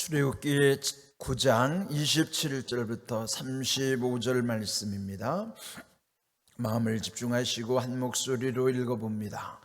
출애굽기 9장 27절부터 35절 말씀입니다. 마음을 집중하시고 한 목소리로 읽어봅니다.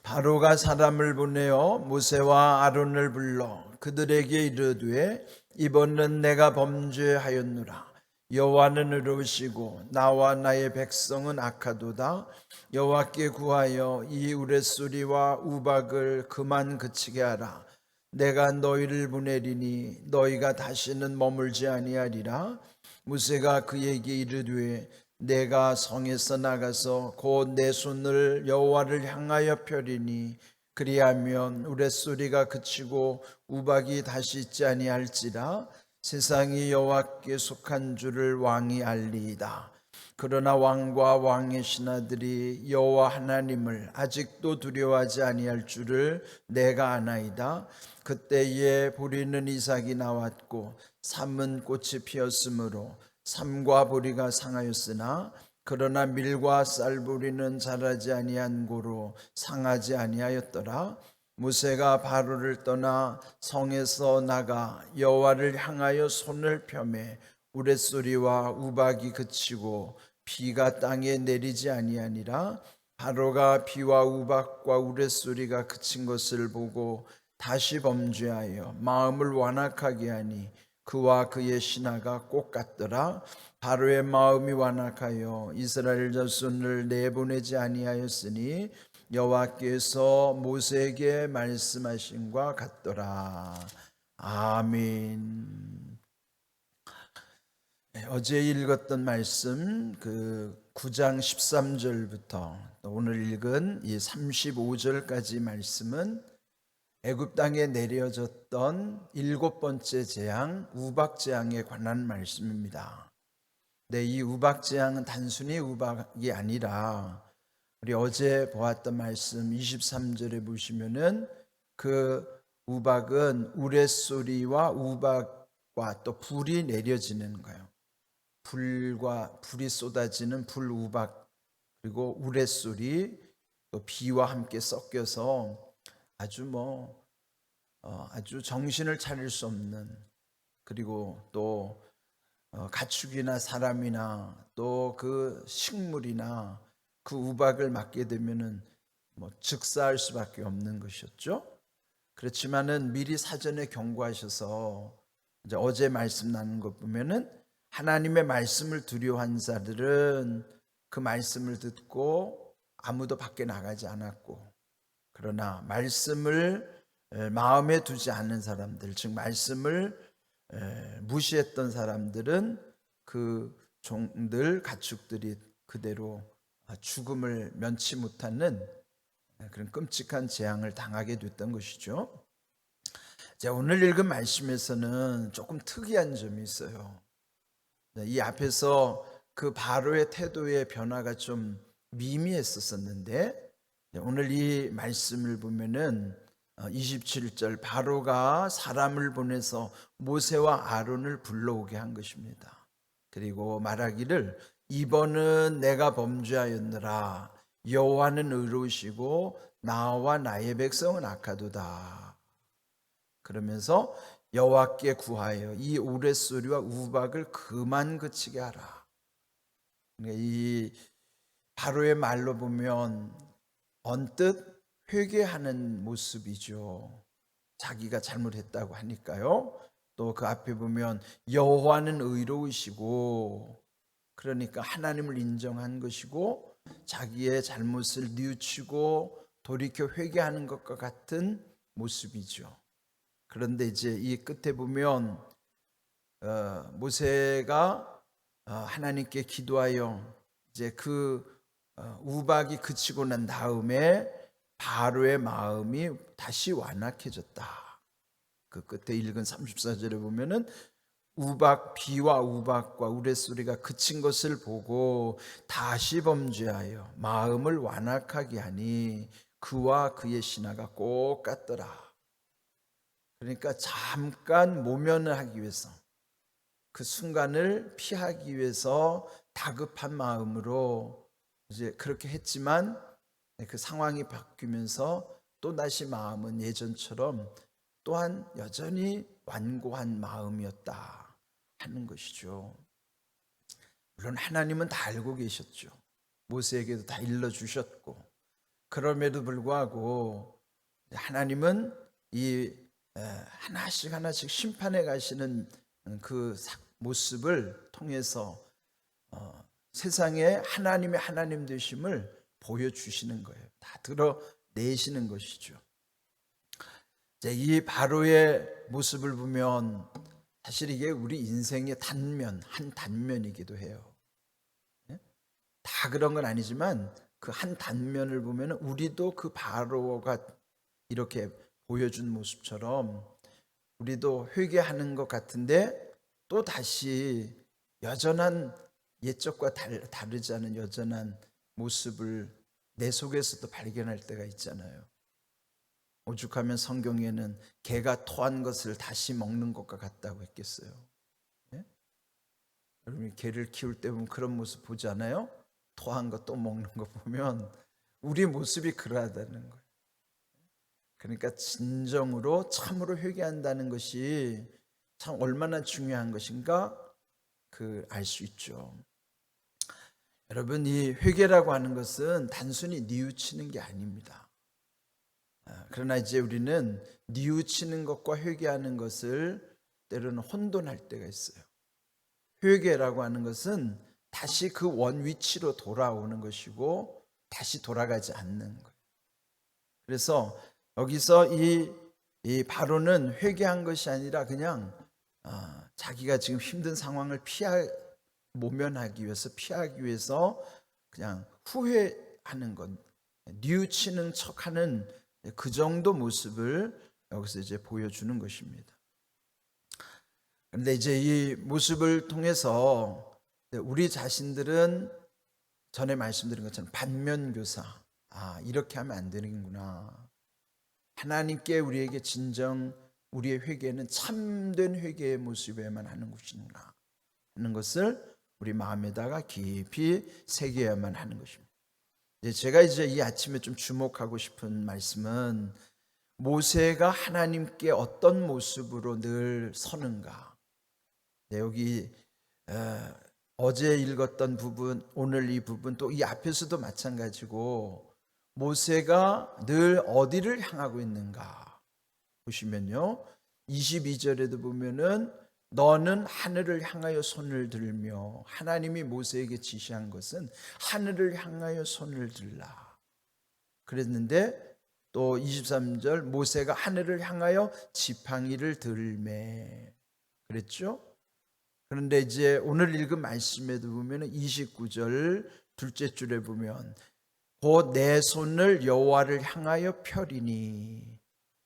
바로가 사람을 보내어 모세와 아론을 불러 그들에게 이르되 이번은 내가 범죄하였노라. 여호와는 의로우시고 나와 나의 백성은 악하도다. 여호와께 구하여 이 우레소리와 우박을 그만 그치게 하라. 내가 너희를 보내리니 너희가 다시는 머물지 아니하리라. 모세가 그에게 이르되 내가 성에서 나가서 곧 내 손을 여호와를 향하여 펴리니 그리하면 우레소리가 그치고 우박이 다시 있지 아니할지라. 세상이 여호와께 속한 줄을 왕이 알리이다. 그러나 왕과 왕의 신하들이 여호와 하나님을 아직도 두려워하지 아니할 줄을 내가 아나이다. 그때에 보리는 이삭이 나왔고 삼은 꽃이 피었으므로 삼과 보리가 상하였으나 그러나 밀과 쌀보리는 자라지 아니한 고로 상하지 아니하였더라. 모세가 바로를 떠나 성에서 나가 여호와를 향하여 손을 펴매 우레소리와 우박이 그치고 비가 땅에 내리지 아니하니라. 바로가 비와 우박과 우레소리가 그친 것을 보고 다시 범죄하여 마음을 완악하게 하니 그와 그의 신하가 꼭 같더라. 바로의 마음이 완악하여 이스라엘 자손을 내보내지 아니하였으니 여호와께서 모세에게 말씀하신과 같더라. 아멘. 어제 읽었던 말씀 그 9장 13절부터 오늘 읽은 이 35절까지 말씀은 애굽 땅에 내려졌던 7번째 재앙 우박 재앙에 관한 말씀입니다. 네, 이 우박 재앙은 단순히 우박이 아니라 우리 어제 보았던 말씀 23절에 보시면은 그 우박은 우레소리와 우박과 또 불이 내려지는 거예요. 불이 쏟아지는 불우박 그리고 우레소리 또 비와 함께 섞여서 아주 정신을 차릴 수 없는 그리고 또 가축이나 사람이나 또 그 식물이나 그 우박을 맞게 되면은 즉사할 수밖에 없는 것이었죠. 그렇지만은 미리 사전에 경고하셔서 이제 어제 말씀 나눈 것 보면은 하나님의 말씀을 두려워한 자들은 그 말씀을 듣고 아무도 밖에 나가지 않았고, 그러나 말씀을 마음에 두지 않는 사람들, 즉 말씀을 무시했던 사람들은 그 종들, 가축들이 그대로 죽음을 면치 못하는 그런 끔찍한 재앙을 당하게 됐던 것이죠. 오늘 읽은 말씀에서는 조금 특이한 점이 있어요. 이 앞에서 그 바로의 태도의 변화가 좀 미미했었는데 오늘 이 말씀을 보면은 27절 바로가 사람을 보내서 모세와 아론을 불러오게 한 것입니다. 그리고 말하기를 이번은 내가 범죄하였느라. 여호와는 의로우시고 나와 나의 백성은 악하도다. 그러면서 여호와께 구하여 이 우레소리와 우박을 그만 그치게 하라. 이 바로의 말로 보면 언뜻 회개하는 모습이죠. 자기가 잘못했다고 하니까요. 또 그 앞에 보면 여호와는 의로우시고, 그러니까 하나님을 인정한 것이고 자기의 잘못을 뉘우치고 돌이켜 회개하는 것과 같은 모습이죠. 그런데 이제 이 끝에 보면 모세가 하나님께 기도하여 이제 그 우박이 그치고 난 다음에 바로의 마음이 다시 완악해졌다. 그 끝에 읽은 34절에 보면은 비와 우박과 우레소리가 그친 것을 보고 다시 범죄하여 마음을 완악하게 하니 그와 그의 신하가 꼭 같더라. 그러니까 잠깐 모면을 하기 위해서, 그 순간을 피하기 위해서 다급한 마음으로 이제 그렇게 했지만 그 상황이 바뀌면서 또 다시 마음은 예전처럼 또한 여전히 완고한 마음이었다 하는 것이죠. 물론 하나님은 다 알고 계셨죠. 모세에게도 다 일러주셨고, 그럼에도 불구하고 하나님은 이 하나씩 하나씩 심판해 가시는 그 모습을 통해서 세상에 하나님의 하나님 되심을 보여주시는 거예요. 다 드러내시는 것이죠. 이 바로의 모습을 보면 사실 이게 우리 인생의 한 단면이기도 해요. 다 그런 건 아니지만 그 한 단면을 보면 우리도 그 바로가 이렇게 보여준 모습처럼 우리도 회개하는 것 같은데 또 다시 여전한 옛적과 다르지 않은 여전한 모습을 내 속에서도 발견할 때가 있잖아요. 오죽하면 성경에는 개가 토한 것을 다시 먹는 것과 같다고 했겠어요. 예? 여러분이 개를 키울 때 보면 그런 모습 보지 않아요? 토한 거 또 먹는 거 보면 우리 모습이 그러하다는 거예요. 그러니까 진정으로 참으로 회개한다는 것이 참 얼마나 중요한 것인가 알 수 있죠. 여러분, 이 회개라고 하는 것은 단순히 뉘우치는 게 아닙니다. 그러나 이제 우리는 뉘우치는 것과 회개하는 것을 때로는 혼돈할 때가 있어요. 회개라고 하는 것은 다시 그 원 위치로 돌아오는 것이고 다시 돌아가지 않는 거예요. 그래서 여기서 이 바로는 회개한 것이 아니라 그냥 자기가 지금 힘든 상황을 모면하기 위해서 피하기 위해서 그냥 후회하는 것, 뉘우치는 척하는 그 정도 모습을 여기서 이제 보여주는 것입니다. 그런데 이제 이 모습을 통해서 우리 자신들은 전에 말씀드린 것처럼 반면교사, 이렇게 하면 안 되는구나. 하나님께 우리에게 진정 우리의 회개는 참된 회개의 모습에만 하는 것이구나 하는 것을 우리 마음에다가 깊이 새겨야만 하는 것입니다. 제가 이제 이 아침에 좀 주목하고 싶은 말씀은 모세가 하나님께 어떤 모습으로 늘 서는가. 여기 어제 읽었던 부분, 오늘 이 부분, 또 이 앞에서도 마찬가지고 모세가 늘 어디를 향하고 있는가 보시면요, 22절에도 보면은 너는 하늘을 향하여 손을 들며, 하나님이 모세에게 지시한 것은 하늘을 향하여 손을 들라 그랬는데, 또 23절 모세가 하늘을 향하여 지팡이를 들매 그랬죠. 그런데 이제 오늘 읽은 말씀에도 보면 29절 둘째 줄에 보면 곧 내 손을 여호와를 향하여 펴리니,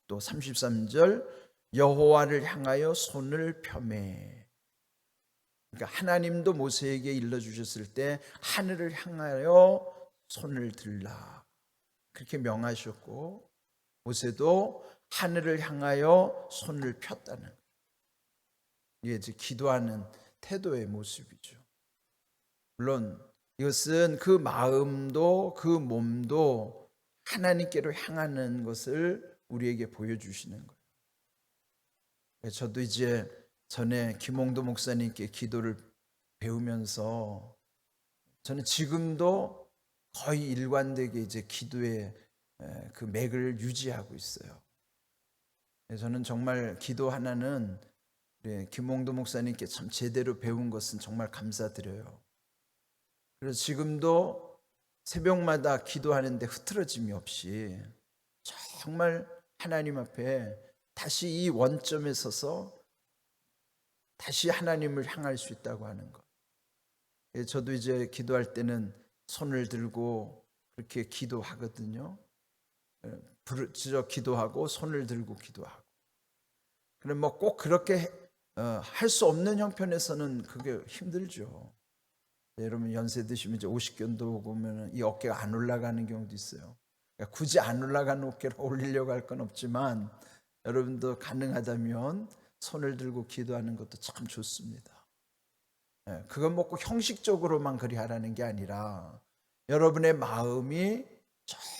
또 33절 여호와를 향하여 손을 펴매. 그러니까 하나님도 모세에게 일러주셨을 때 하늘을 향하여 손을 들라 그렇게 명하셨고, 모세도 하늘을 향하여 손을 폈다는 거예요. 이게 이제 기도하는 태도의 모습이죠. 물론 이것은 그 마음도 그 몸도 하나님께로 향하는 것을 우리에게 보여주시는 거예요. 저도 이제 전에 김홍도 목사님께 기도를 배우면서 저는 지금도 거의 일관되게 이제 기도의 그 맥을 유지하고 있어요. 저는 정말 기도 하나는 김홍도 목사님께 참 제대로 배운 것은 정말 감사드려요. 그래서 지금도 새벽마다 기도하는데 흐트러짐이 없이 정말 하나님 앞에 다시 이 원점에 서서 다시 하나님을 향할 수 있다고 하는 것. 저도 이제 기도할 때는 손을 들고 그렇게 기도하거든요. 부르짖어 기도하고 손을 들고 기도하고. 그럼 뭐 꼭 그렇게 할 수 없는 형편에서는 그게 힘들죠. 여러분 연세 드시면 이제 50견도 보면 이 어깨가 안 올라가는 경우도 있어요. 그러니까 굳이 안 올라가는 어깨로 올리려고 할 건 없지만 여러분도 가능하다면 손을 들고 기도하는 것도 참 좋습니다. 그건 뭐 꼭 형식적으로만 그리 하라는 게 아니라 여러분의 마음이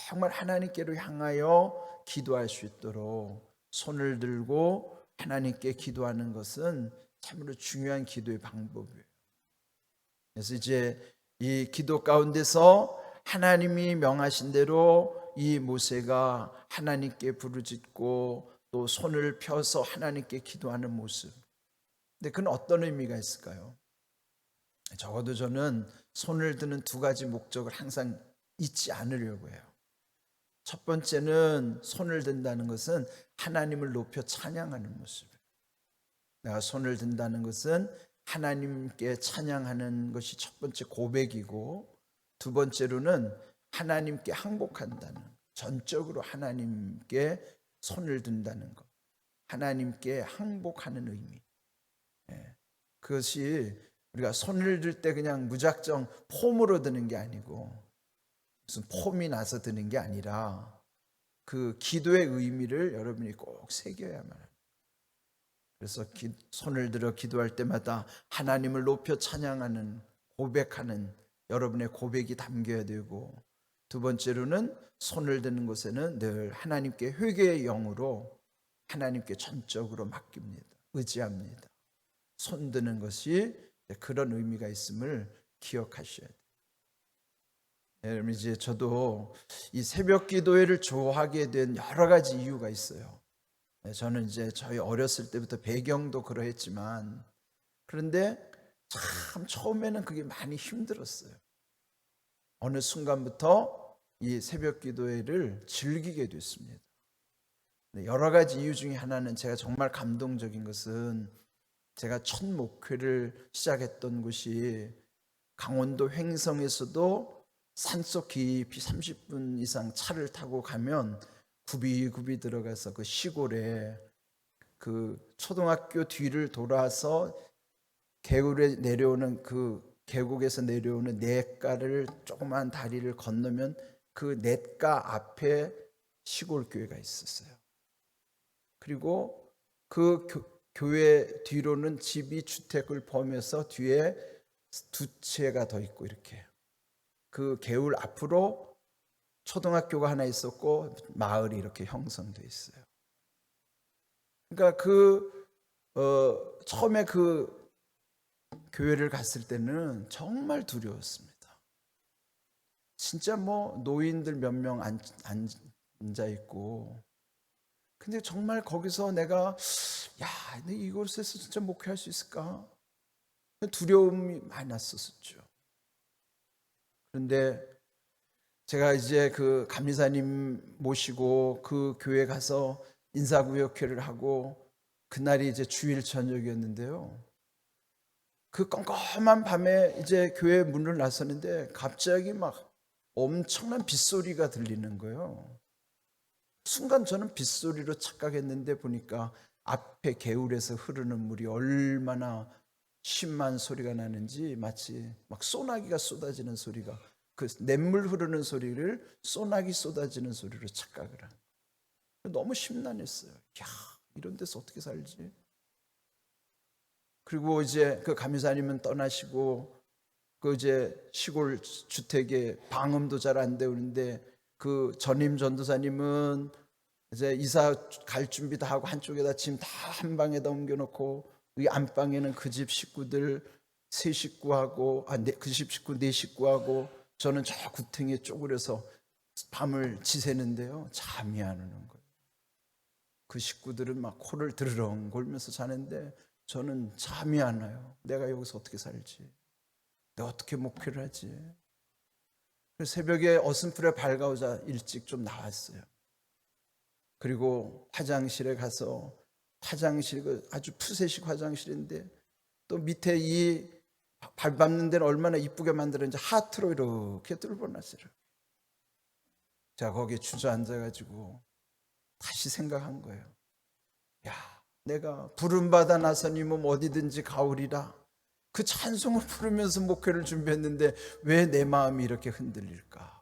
정말 하나님께로 향하여 기도할 수 있도록 손을 들고 하나님께 기도하는 것은 참으로 중요한 기도의 방법이에요. 그래서 이제 이 기도 가운데서 하나님이 명하신 대로 이 모세가 하나님께 부르짖고 또 손을 펴서 하나님께 기도하는 모습. 근데 그건 어떤 의미가 있을까요? 적어도 저는 손을 드는 두 가지 목적을 항상 잊지 않으려고 해요. 첫 번째는 손을 든다는 것은 하나님을 높여 찬양하는 모습이에요. 내가 손을 든다는 것은 하나님께 찬양하는 것이 첫 번째 고백이고, 두 번째로는 하나님께 항복한다는, 전적으로 하나님께 손을 든다는 것, 하나님께 항복하는 의미. 그것이 우리가 손을 들 때 그냥 무작정 폼으로 드는 게 아니고 무슨 폼이 나서 드는 게 아니라 그 기도의 의미를 여러분이 꼭 새겨야만 합니다. 그래서 손을 들어 기도할 때마다 하나님을 높여 찬양하는, 고백하는 여러분의 고백이 담겨야 되고, 두 번째로는 손을 드는 곳에는 늘 하나님께 회개의 영으로 하나님께 전적으로 맡깁니다. 의지합니다. 손 드는 것이 그런 의미가 있음을 기억하셔야 돼요. 여러분, 이제 저도 이 새벽 기도회를 좋아하게 된 여러 가지 이유가 있어요. 저는 이제 저희 어렸을 때부터 배경도 그러했지만, 그런데 참 처음에는 그게 많이 힘들었어요. 어느 순간부터 이 새벽 기도회를 즐기게 됐습니다. 여러 가지 이유 중에 하나는, 제가 정말 감동적인 것은 제가 첫 목회를 시작했던 곳이 강원도 횡성에서도 산속 깊이 30분 이상 차를 타고 가면 굽이굽이 들어가서 그 시골에 그 초등학교 뒤를 돌아서 개울에 내려오는, 그 계곡에서 내려오는 냇가를, 조그만 다리를 건너면 그 냇가 앞에 시골 교회가 있었어요. 그리고 그 교회 뒤로는 집이 주택을 포함해서 뒤에 두 채가 더 있고, 이렇게 그 개울 앞으로 초등학교가 하나 있었고 마을이 이렇게 형성되어 있어요. 그러니까 처음에 그 교회를 갔을 때는 정말 두려웠습니다. 진짜 뭐 노인들 몇 명 앉아 있고, 근데 정말 거기서 내가 이곳에서 진짜 목회할 수 있을까? 두려움이 많이 났었죠. 그런데 제가 이제 그 감리사님 모시고 그 교회 가서 인사구역회를 하고, 그날이 이제 주일 저녁이었는데요. 그 깜깜한 밤에 이제 교회 문을 나서는데 갑자기 막 엄청난 빗소리가 들리는 거예요. 순간 저는 빗소리로 착각했는데, 보니까 앞에 개울에서 흐르는 물이 얼마나 심한 소리가 나는지, 마치 막 소나기가 쏟아지는 소리가, 그 냇물 흐르는 소리를 소나기 쏟아지는 소리로 착각을 한. 너무 심란했어요. 이런 데서 어떻게 살지? 그리고 이제 그 감리사님은 떠나시고, 그 이제 시골 주택에 방음도 잘 안 되는데, 그 전임 전도사님은 이제 이사 갈 준비 다 하고 한쪽에다 짐 다 한 방에다 옮겨놓고, 이 안방에는 그 집 식구들 세 식구하고, 그 집 식구 네 식구하고, 저는 저 구탱이에 쪼그려서 밤을 지새는데요, 잠이 안 오는 거예요. 그 식구들은 막 코를 드르렁 골면서 자는데 저는 잠이 안 와요. 내가 여기서 어떻게 살지? 내가 어떻게 목회를 하지? 새벽에 어슴풀에 밝아오자 일찍 좀 나왔어요. 그리고 화장실에 가서, 화장실 아주 푸세식 화장실인데, 또 밑에 이 밟는 데는 얼마나 이쁘게 만들었는지 하트로 이렇게 뚫어놨어요. 제가 거기에 주저앉아가지고 다시 생각한 거예요. 내가 부름받아 나서니 몸 어디든지 가오리라, 그 찬송을 부르면서 목회를 준비했는데 왜 내 마음이 이렇게 흔들릴까?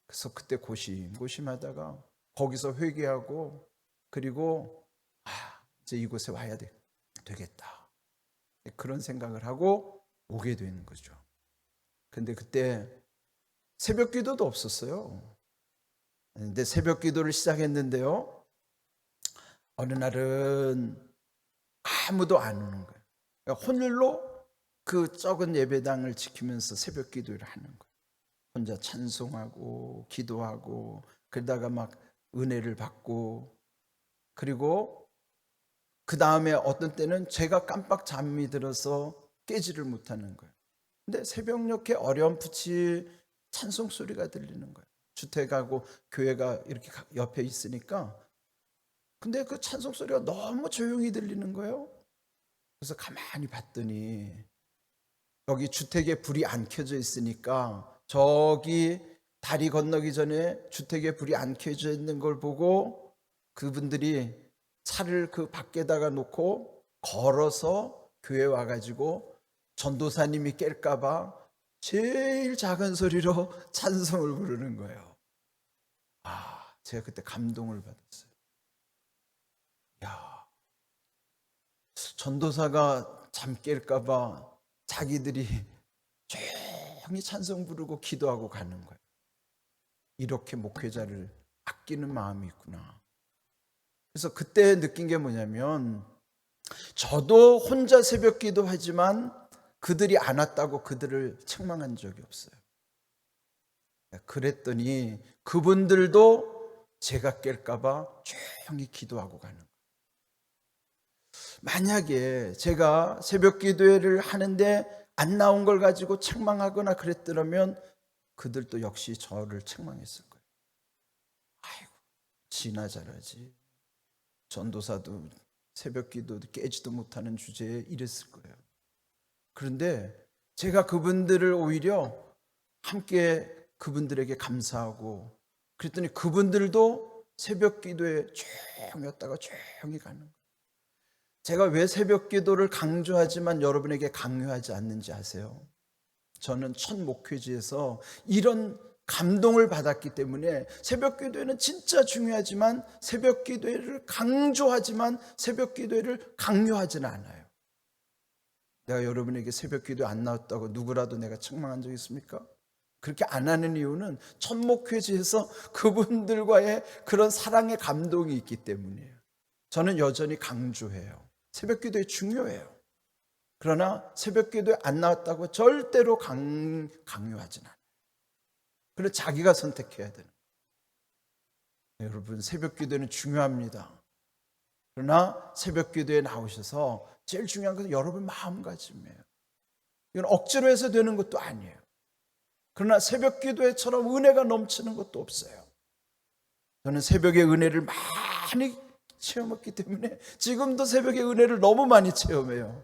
그래서 그때 고심하다가 거기서 회개하고, 그리고 이제 이곳에 와야 되겠다, 그런 생각을 하고 오게 되는 거죠. 근데 그때 새벽 기도도 없었어요. 근데 새벽 기도를 시작했는데요, 어느 날은 아무도 안 오는 거예요. 그러니까 홀로 그 적은 예배당을 지키면서 새벽 기도를 하는 거예요. 혼자 찬송하고 기도하고 그러다가 막 은혜를 받고, 그리고 그 다음에 어떤 때는 제가 깜빡 잠이 들어서 깨지를 못하는 거예요. 근데 새벽녘에 어렴풋이 찬송 소리가 들리는 거예요. 주택하고 교회가 이렇게 옆에 있으니까. 근데 그 찬송 소리가 너무 조용히 들리는 거예요. 그래서 가만히 봤더니 여기 주택에 불이 안 켜져 있으니까 저기 다리 건너기 전에 주택에 불이 안 켜져 있는 걸 보고 그분들이 차를 그 밖에다가 놓고 걸어서 교회 와가지고 전도사님이 깰까봐 제일 작은 소리로 찬송을 부르는 거예요. 제가 그때 감동을 받았어요. 야, 전도사가 잠 깰까봐 자기들이 조용히 찬송 부르고 기도하고 가는 거예요. 이렇게 목회자를 아끼는 마음이 있구나. 그래서 그때 느낀 게 뭐냐면, 저도 혼자 새벽 기도하지만 그들이 안 왔다고 그들을 책망한 적이 없어요. 그랬더니 그분들도 제가 깰까봐 조용히 기도하고 가는 거예요. 만약에 제가 새벽 기도회를 하는데 안 나온 걸 가지고 책망하거나 그랬더라면 그들도 역시 저를 책망했을 거예요. 아이고, 지나 잘하지. 전도사도 새벽 기도도 깨지도 못하는 주제에 이랬을 거예요. 그런데 제가 그분들을 오히려 함께 그분들에게 감사하고 그랬더니 그분들도 새벽 기도에 조용히 왔다가 조용히 가는 거예요. 제가 왜 새벽 기도를 강조하지만 여러분에게 강요하지 않는지 아세요? 저는 첫 목회지에서 이런 감동을 받았기 때문에 새벽 기도회는 진짜 중요하지만 새벽 기도회를 강조하지만 새벽 기도회를 강요하지는 않아요. 내가 여러분에게 새벽 기도 안 나왔다고 누구라도 내가 책망한 적 있습니까? 그렇게 안 하는 이유는 첫 목회지에서 그분들과의 그런 사랑의 감동이 있기 때문이에요. 저는 여전히 강조해요. 새벽 기도회 중요해요. 그러나 새벽 기도에 안 나왔다고 절대로 강요하진 않아요. 그래서 자기가 선택해야 되는 거예요. 여러분, 새벽 기도는 중요합니다. 그러나 새벽 기도에 나오셔서 제일 중요한 것은 여러분 마음가짐이에요. 이건 억지로 해서 되는 것도 아니에요. 그러나 새벽 기도회처럼 은혜가 넘치는 것도 없어요. 저는 새벽의 은혜를 많이 체험했기 때문에 지금도 새벽의 은혜를 너무 많이 체험해요.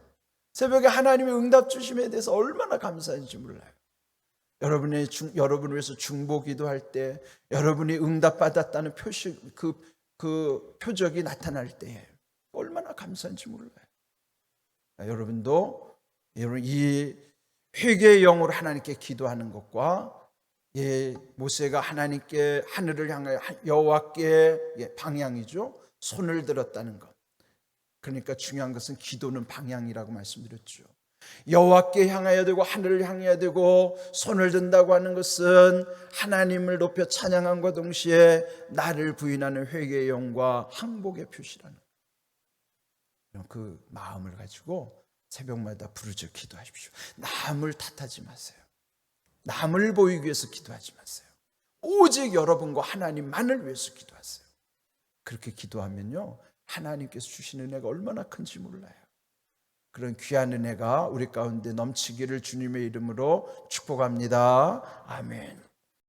새벽에 하나님의 응답 주심에 대해서 얼마나 감사한지 몰라요. 여러분을 위해서 중보 기도할 때 여러분이 응답받았다는 그 표적이 나타날 때 얼마나 감사한지 몰라요. 여러분도 이 회개의 영으로 하나님께 기도하는 것과 모세가 하나님께 하늘을 향하여 여호와께 방향이죠. 손을 들었다는 것. 그러니까 중요한 것은 기도는 방향이라고 말씀드렸죠. 여호와께 향해야 되고 하늘을 향해야 되고 손을 든다고 하는 것은 하나님을 높여 찬양함과 동시에 나를 부인하는 회개의 영과 항복의 표시라는 거예요. 그 마음을 가지고 새벽마다 부르짖어 기도하십시오. 남을 탓하지 마세요. 남을 보이기 위해서 기도하지 마세요. 오직 여러분과 하나님만을 위해서 기도하세요. 그렇게 기도하면요, 하나님께서 주시는 은혜가 얼마나 큰지 몰라요. 그런 귀한 은혜가 우리 가운데 넘치기를 주님의 이름으로 축복합니다. 아멘.